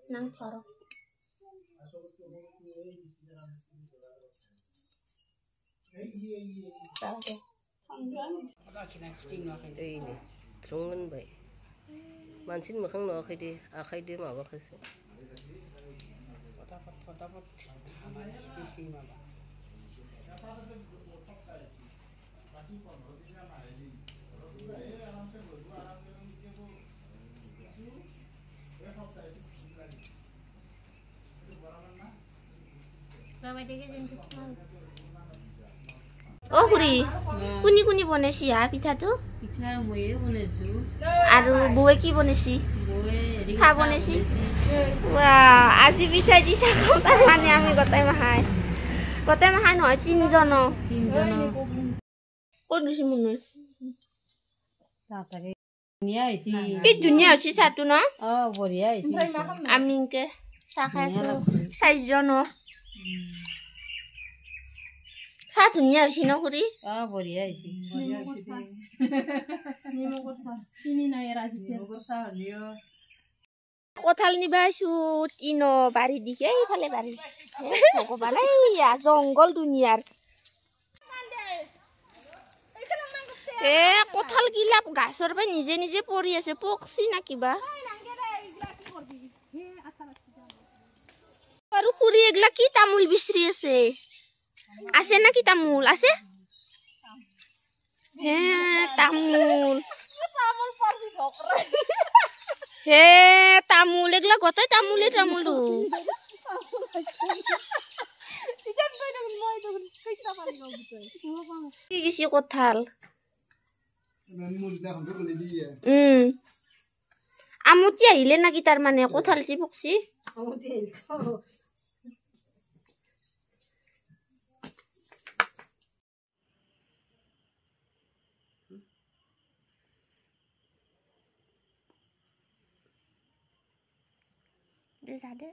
Nang tharo. Ini trungan baik. Mansin makan no akai dia mau kasih. Fatapat sama isi mama. Oh kuri, kuni bonesi ya pita tu? Pita moye bonesu. Aru buwe ki bonesi? Moye. Sa bonesi? Wah, আজি pita di sakam tar mane ami gotai mahai. Gotai mahai no tinjono. Kod bisi munu? Tatare. Dunia isi. Ki dunia isi satu no? Oh, boria isi. Aminke sakai size jono. Sa dunia isi no kuri? Oh, boria isi. Boria isi. Nimo korsa. Sini na era isi. Nimo korsa liyo. কোথাল নিবাইছো তিনো বাড়ি দিকে এইফালে বাড়ি ভগবান এইয়া জঙ্গল দুনিয়ার এ কোথাল গিলা গাছৰ pay নিজে নিজে পৰি আছে পকছি না কিবা আৰু খুৰি এগলা কি তামুল বিচৰি আছে না কি তামুল আছে হে তামুল পাজি ঢকৰা হে তামুল এগলা গতাই তামুলে তামুলু কি গিছি কোথাল আমতি আহিলে নাকি তার মানে কোথাল চি পকছি আমতি আহিল তো